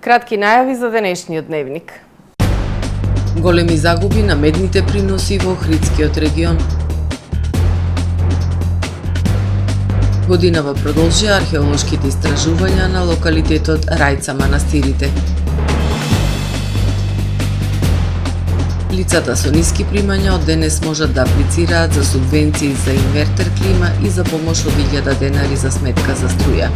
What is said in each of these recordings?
Кратки најави за денешниот дневник. Големи загуби на медните приноси во Охридскиот регион. Годинава продолжија археолошките истражувања на локалитетот Рајца Манастирите. Лицата со ниски примања од денес можат да аплицираат за субвенции за инвертер клима и за помош од 1000 денари за сметка за струја.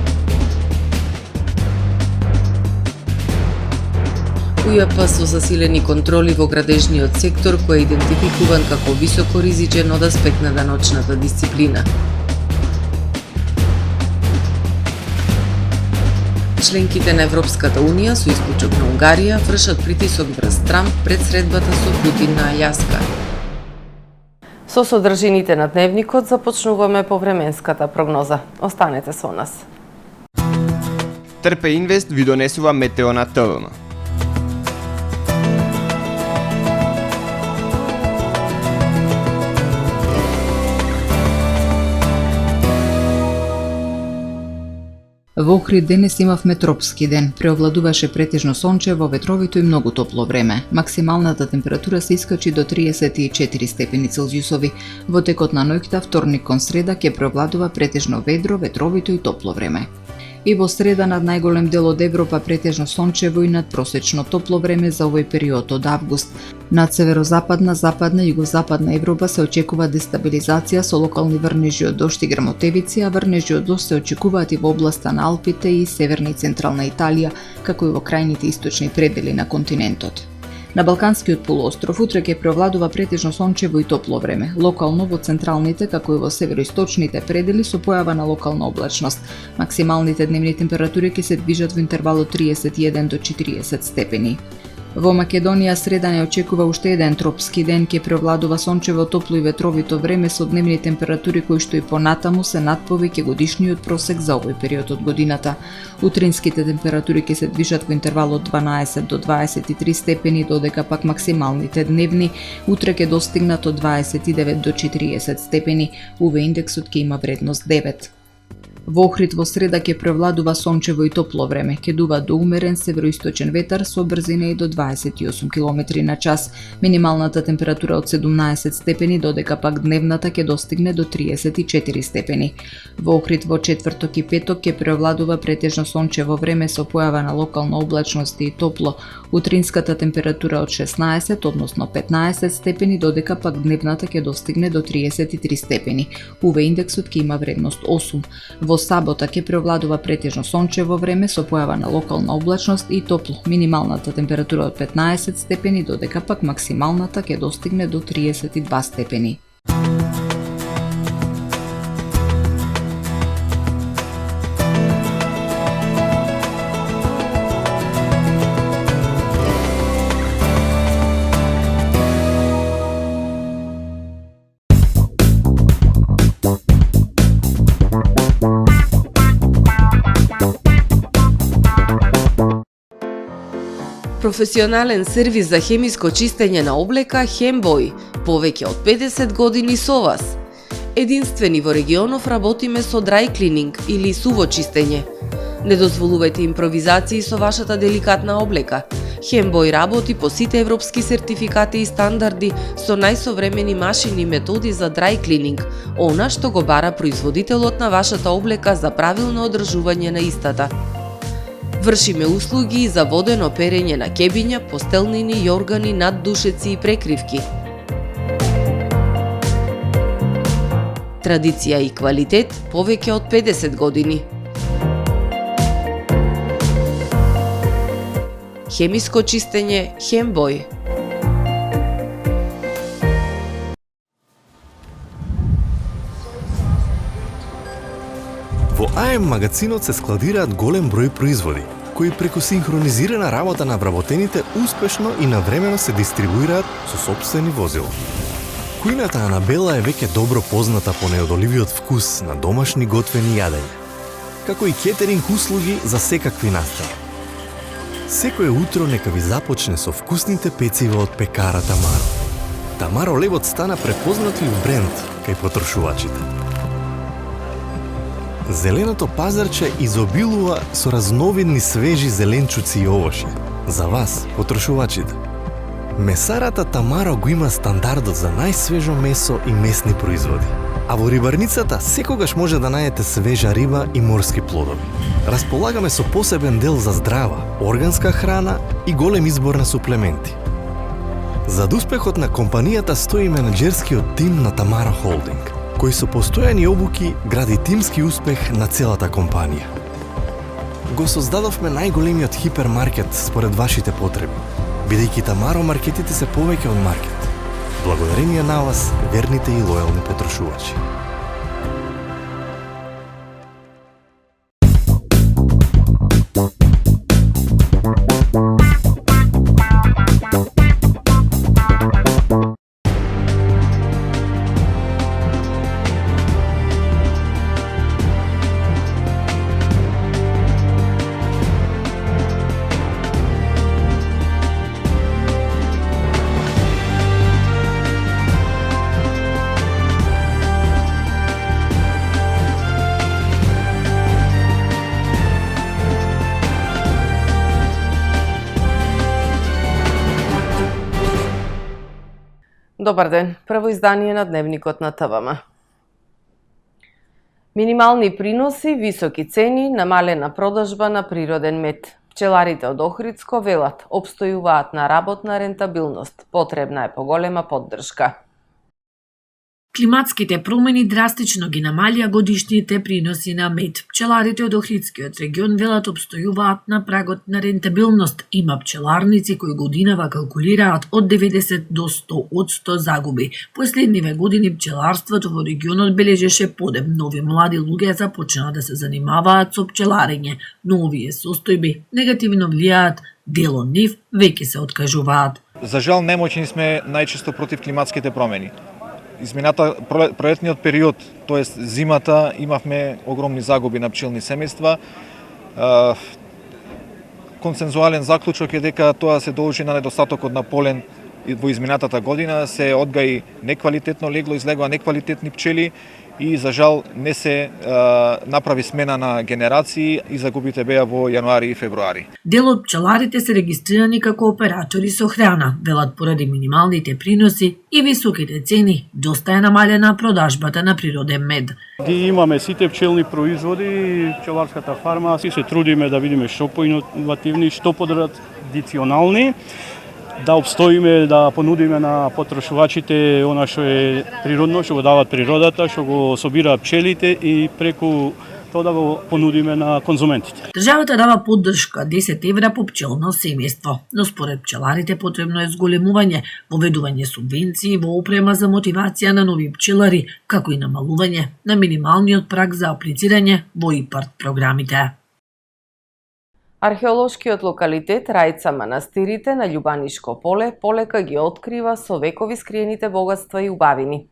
УЈП со засилени контроли во градежниот сектор кој е идентификуван како високо ризичен од аспект на даночната дисциплина. Членките на Европската Унија, со исклучок на Унгарија, вршат притисок врз Трамп пред средбата со Путин на Аљаска. Со содржините на дневникот започнуваме по временската прогноза. Останете со нас. Трпе Инвест ви донесува метео на ТВМ. Во Охрид денес имавме тропски ден. Преовладуваше претежно сончево, ветровито и многу топло време. Максималната температура се искачи до 34 степени Целзиусови. Во текот на ноќта, вторник кон среда, ќе преовладува претежно ведро, ветровито и топло време. И во среда над најголем дел од Европа претежно сончево и надпросечно топло време за овој период од август. Над северозападна, западна и југозападна Европа се очекува дестабилизација со локални врнежи од дожд и грмотевици, а врнежи од дожд се очекуваат и во областа на Алпите и северна и централна Италија, како и во крајните источни предели на континентот. На Балканскиот полуостров утре ќе преовладува претежно сончево и топло време. Локално во централните, како и во североисточните предели со појава на локална облачност. Максималните дневни температури ќе се движат во интервалот 31 до 40 степени. Во Македонија среда не очекува уште еден тропски ден, ќе преовладува сончево, топло и ветровито време со дневни температури кои што и понатаму се надповеќе годишниот просек за овој период од годината. Утринските температури ќе се движат во интервалот 12 до 23 степени, додека пак максималните дневни утре ќе достигнат од 29 до 40 степени. УВ индексот ќе има вредност 9. Во Охрид во среда ќе превладува сончево и топло време, ќе дува до умерен североисточен ветар со брзина и до 28 км на час. Минималната температура од 17 степени, додека пак дневната ќе достигне до 34 степени. Во Охрид во четврток и петок ќе превладува претежно сончево време со појава на локална облачност и топло. Утринската температура од 16, односно 15 степени, додека пак дневната ќе достигне до 33 степени. УВ индексот ќе има вредност 8. Во сабота ќе преовладува претежно сончево време со појава на локална облачност и топло. Минималната температура од 15 степени, додека пак максималната ќе достигне до 32 степени. Професионален сервис за хемиско чистење на облека Хембој, повеќе од 50 години со вас. Единствени во регионов работиме со dry cleaning или суво чистење. Не дозволувајте импровизации со вашата деликатна облека. Хембој работи по сите европски сертификати и стандарди со најсовремени машини и методи за dry cleaning, она што го бара производителот на вашата облека за правилно одржување на истата. Вршиме услуги за водено перење на кебиња, постелнини, јоргани, наддушеци и прекривки. Традиција и квалитет повеќе од 50 години. Хемиско чистење Хембој. Во АМ магазинот се складираат голем број производи, кои преку синхронизирана работа на вработените успешно и навремено се дистрибуираат со сопствени возила. Кујната Анабела е веќе добро позната по неодоливиот вкус на домашни готвени јадења, како и кетеринг услуги за секакви настани. Секое утро нека ви започне со вкусните пецива од пекара Тамаро. Тамаро левот стана препознатлив бренд кај потрошувачите. Зеленото пазарче изобилува со разновидни свежи зеленчуци и овошје. За вас, потрошувачите. Месарата Тамаро го има стандардот за најсвежо месо и месни производи. А во рибарницата секогаш може да најдете свежа риба и морски плодови. Располагаме со посебен дел за здрава, органска храна и голем избор на суплементи. Зад успехот на компанијата стои менеджерскиот тим на Тамаро Холдинг, кој со постојани обуки гради тимски успех на целата компанија. Го создадовме најголемиот хипермаркет според вашите потреби, бидејќи Тамаро маркетите се повеќе од маркет. Благодарение на вас, верните и лојални потрошувачи. Добар ден, прво издание на Дневникот на ТВМ. Минимални приноси, високи цени, намалена продажба на природен мед. Пчеларите од Охридско велат, опстојуваат на работна рентабилност, потребна е поголема поддршка. Климатските промени драстично ги намалија годишните приноси на мед. Пчеларите од Охридскиот регион велат опстојуваат на прагот на рентабилност. Има пчеларници кои годинава калкулираат од 90 до 100% загуби. Последниве години пчеларството во регионот бележеше подем. Нови млади луѓе започнаа да се занимаваат со пчеларење, но овие состојби негативно влијаат, дел од нив веќе се откажуваат. За жал немоćни сме најчесто против климатските промени. Измината пролетниот период, тоест зимата, имавме огромни загуби на пчелни семејства. Консензуален заклучок е дека тоа се должи на недостатокот на полен во изминатата година, се одгаи неквалитетно легло, излегоа неквалитетни пчели и за жал не се направи смена на генерации и загубите беа во јануари и февруари. Дел од пчеларите се регистрирани како оператори со храна, велат поради минималните приноси и високите цени, доста е намалена продажбата на природен мед. Ги имаме сите пчелни производи, пчеларската фарма, си се трудиме да видиме што поиновативни, што потрадиционални, да обстоиме, да понудиме на потрошувачите она што е природно, што го дават природата, што го собираат пчелите и преку тоа да го понудиме на конзументите. Државата дава поддршка 10 евра по пчелно семејство, но според пчеларите потребно е зголемување, поведување субвенции во опрема за мотивација на нови пчелари, како и намалување на минималниот праг за аплицирање во ИПАРТ програмите. Археолошкиот локалитет Рајца манастирите на Љубанишко поле полека ги открива со векови скриените богатства и убавини.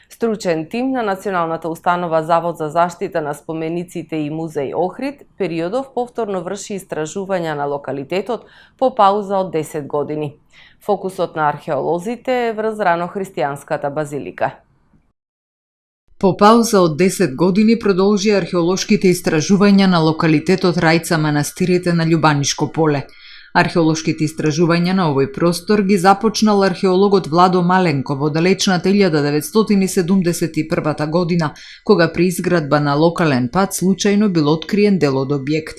Стручен тим на Националната установа Завод за заштита на спомениците и музеј Охрид периодов повторно врши истражувања на локалитетот по пауза од 10 години. Фокусот на археолозите е врз ранохристијанската базилика. По пауза од 10 години продолжи археолошките истражувања на локалитетот Рајца манастирите на Љубанишко поле. Археолошките истражувања на овој простор ги започнал археологот Владо Маленко во далечната 1971 година, кога при изградба на локален пат случајно бил откриен дел од објект.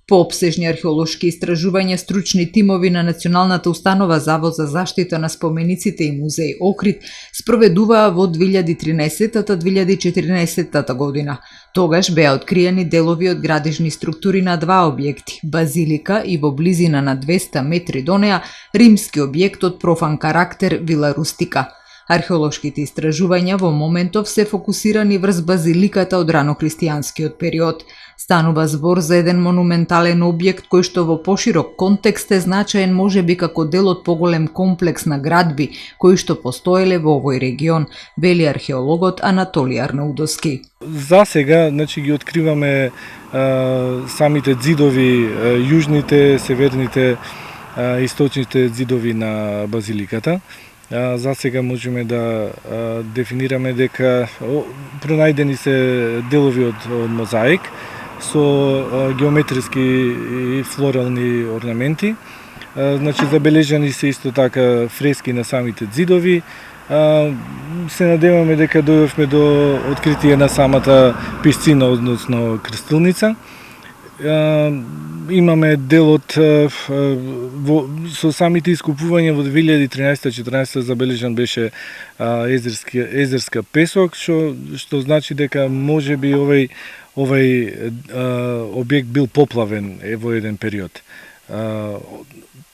По обсежни археолошки истражувања, стручни тимови на Националната установа Завод за заштита на спомениците и музеј Охрид спроведуваа во 2013-2014 година. Тогаш беа откриени делови од градежни структури на два објекти, базилика и во близина на 200 метри до неа римски објект од профан карактер Вила Рустика. Археолошките истражувања во моментов се фокусирани врз базиликата од ранохристијанскиот период. Станува збор за еден монументален објект кој што во поширок контекст е значаен можеби како дел од поголем комплекс на градби кои што постоеле во овој регион, вели археологот Анатолиј Арнаудовски. За сега, значи, ги откриваме самите ѕидови, јужните, северните, источните ѕидови на базиликата. За сега можеме да дефинираме дека пронајдени се делови од мозаик со геометриски и флорални орнаменти. Значи забележани се исто така фрески на самите зидови. Се надеваме дека дојдовме до откритие на самата песцина, односно крстилница. Имаме делот со самите искупувања во 2013-2014 забележан беше езерска песок, што значи дека можеби овај објект бил поплавен во еден период.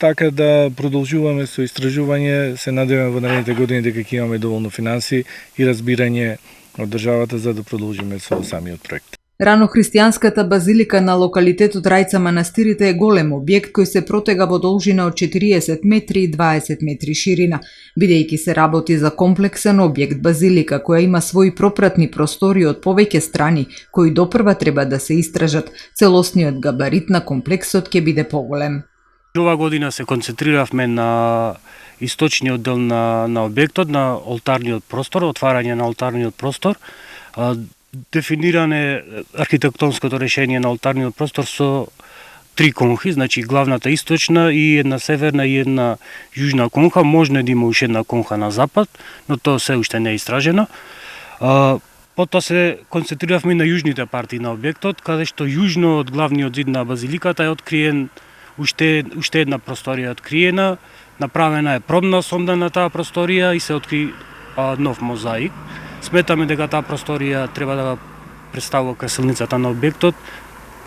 Така да продолжуваме со истражување, се надеваме во наредните години дека ќе имаме доволно финанси и разбирање од државата за да продолжиме со самиот проект. Рано-христијанската базилика на локалитетот Рајца Манастирите е голем објект кој се протега во должина од 40 метри и 20 метри ширина. Бидејќи се работи за комплексен објект базилика која има своји пропратни простори од повеќе страни, кои допрва треба да се истражат, целосниот габарит на комплексот ќе биде поголем. Ова година се концентриравме на источниот дел на објектот, на олтарниот простор, отварање на олтарниот простор, дефиниране архитектонското решение на олтарниот простор со три конхи, значи главната источна и една северна и една јужна конха, можно да има уште една конха на запад, но тоа се уште не е истражено. Потоа се концентриравме на јужните парти на објектот, каде што јужно од главниот зид на базиликата е откриен уште една просторија откриена, направена е пробна сонда на таа просторија и се откри нов мозаик. Сметаме дека таа просторија треба да представува красилницата на објектот,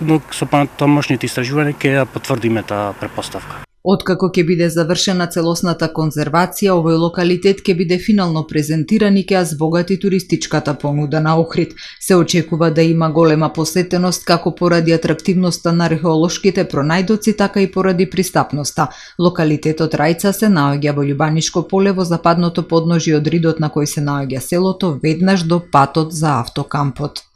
но со потомошните истражувања ќе ја потврдиме таа претпоставка. Откако ќе биде завршена целосната конзервација, овој локалитет ќе биде финално презентиран и ќе ја збогати туристичката понуда на Охрид. Се очекува да има голема посетеност како поради атрактивноста на археолошките пронајдоци, така и поради пристапноста. Локалитетот Рајца се наоѓа во Љубанишко поле во западното подножје од ридот на кој се наоѓа селото, веднаш до патот за автокампот.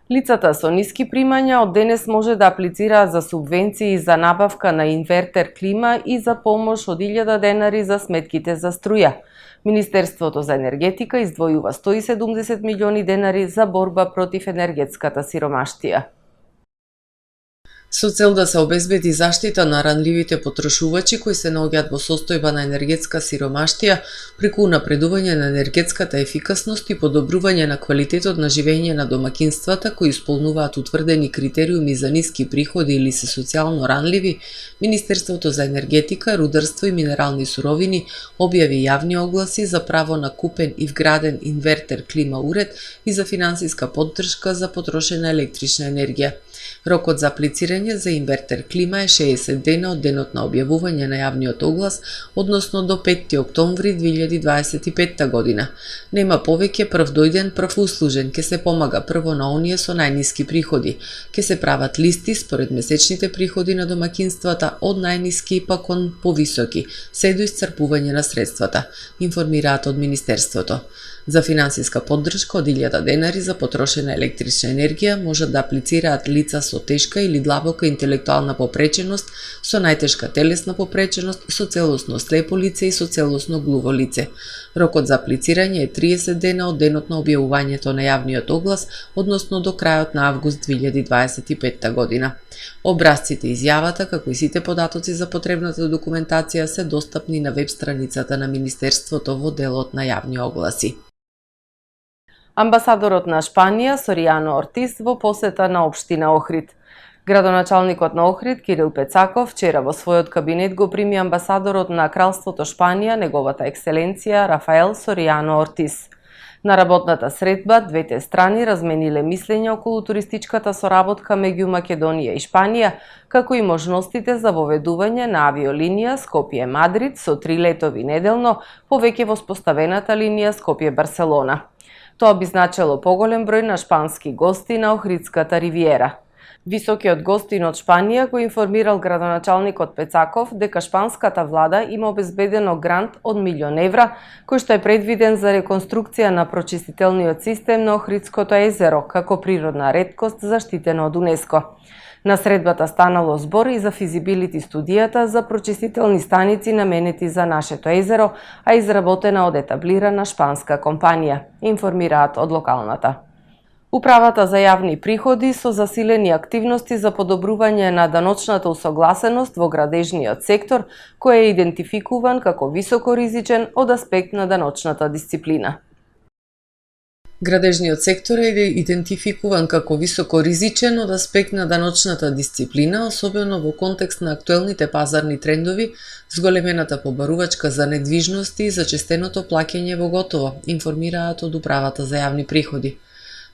Лицата со ниски примања од денес може да аплицираат за субвенции за набавка на инвертер клима и за помош од 1000 денари за сметките за струја. Министерството за енергетика издвојува 170 милиони денари за борба против енергетската сиромаштија. Со цел да се обезбеди заштита на ранливите потрошувачи кои се наоѓаат во состојба на енергетска сиромаштија, преку унапредување на енергетската ефикасност и подобрување на квалитетот на живење на домакинствата кои исполнуваат утврдени критериуми за ниски приходи или се социјално ранливи, Министерството за енергетика, рударство и минерални суровини објави јавни огласи за право на купен и вграден инвертер клима уред и за финансиска поддршка за потрошена електрична енергија. Рокот за аплицирање за инвертер клима е 60 дена од денот на објавување на јавниот оглас, односно до 5 октомври 2025 година. Нема повеќе прв дојден, прв услужен, ке се помага прво на оние со најниски приходи. Ке се прават листи според месечните приходи на домакинствата од најниски па кон повисоки, се до исцрпување на средствата, информираат од Министерството. За финансиска поддршка од 1000 денари за потрошена електрична енергија можат да аплицираат лица со тешка или длабока интелектуална попреченост, со најтешка телесна попреченост, со целосно слепо лице и со целосно глуво лице. Рокот за аплицирање е 30 дена од денот на објавувањето на јавниот оглас, односно до крајот на август 2025 година. Образците и изјавата, како и сите податоци за потребната документација се достапни на веб страницата на Министерството во делот на јавни огласи. Амбасадорот на Шпанија Соријано Ортис во посета на општина Охрид. Градоначалникот на Охрид Кирил Пецаков вчера во својот кабинет го прими амбасадорот на Кралството Шпанија, неговата екселенција Рафаел Соријано Ортис. На работната средба двете страни размениле мислења околу туристичката соработка меѓу Македонија и Шпанија, како и можностите за воведување на авиолинија Скопје-Мадрид со 3 летови неделно, повеќе воспоставената линија Скопје-Барселона. Тоа би значело поголем број на шпански гости на Охридската ривиера. Високиот гостин од Шпанија го информирал градоначалникот Пецаков дека шпанската влада има обезбедено грант од €1.000.000 кој што е предвиден за реконструкција на прочистителниот систем на Охридското езеро како природна реткост заштитена од УНЕСКО. На средбата станало збор и за физибилити студијата за прочистителни станици наменети за нашето езеро, а изработена од етаблирана шпанска компанија, информираат од локалната. Управата за јавни приходи со засилени активности за подобрување на даночната усогласеност во градежниот сектор, кој е идентификуван како високоризичен од аспект на даночната дисциплина. Градежниот сектор е идентификуван како високоризичен од аспект на даночната дисциплина, особено во контекст на актуелните пазарни трендови, зголемената побарувачка за недвижности и зачестеното плаќање во готово, информираат од Управата за јавни приходи.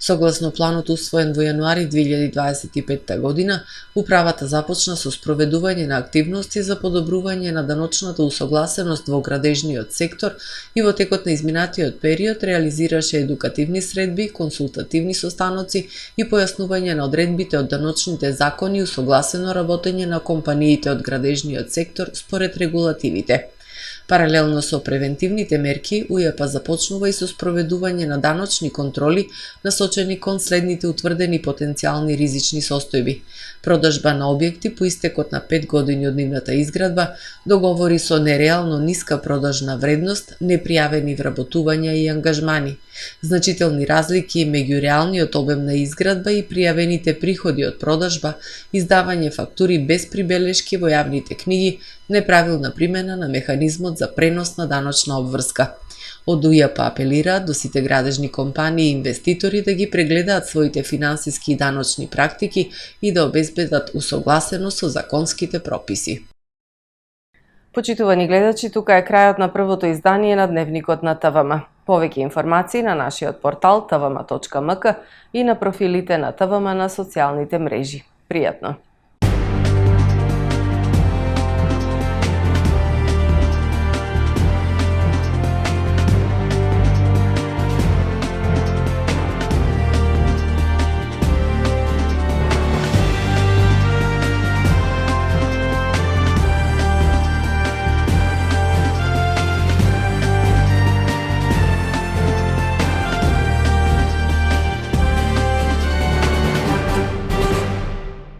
Согласно планот усвоен во јануари 2025 година, Управата започна со спроведување на активности за подобрување на даночната усогласеност во градежниот сектор и во текот на изминатиот период реализираше едукативни средби, консултативни состаноци и појаснување на одредбите од даночните закони и усогласено работење на компаниите од градежниот сектор според регулативите. Паралелно со превентивните мерки, УЈП започнува и со спроведување на даночни контроли насочени кон следните утврдени потенцијални ризични состојби: продажба на објекти по истекот на 5 години од нивната изградба, договори со нереално ниска продажна вредност, непријавени вработувања и ангажмани, значителни разлики меѓу реалниот обем на изградба и пријавените приходи од продажба, издавање фактури без прибелешки во јавните книги, неправилна примена на механизмот за пренос на даночна обврска. Од УЈП апелираат до сите градежни компании и инвеститори да ги прегледаат своите финансиски и даночни практики и да обезбедат усогласеност со законските прописи. Почитувани гледачи, тука е крајот на првото издание на Дневникот на ТВМ. Повеќе информации на нашиот портал tvm.mk и на профилите на ТВМ на социјалните мрежи. Пријатно!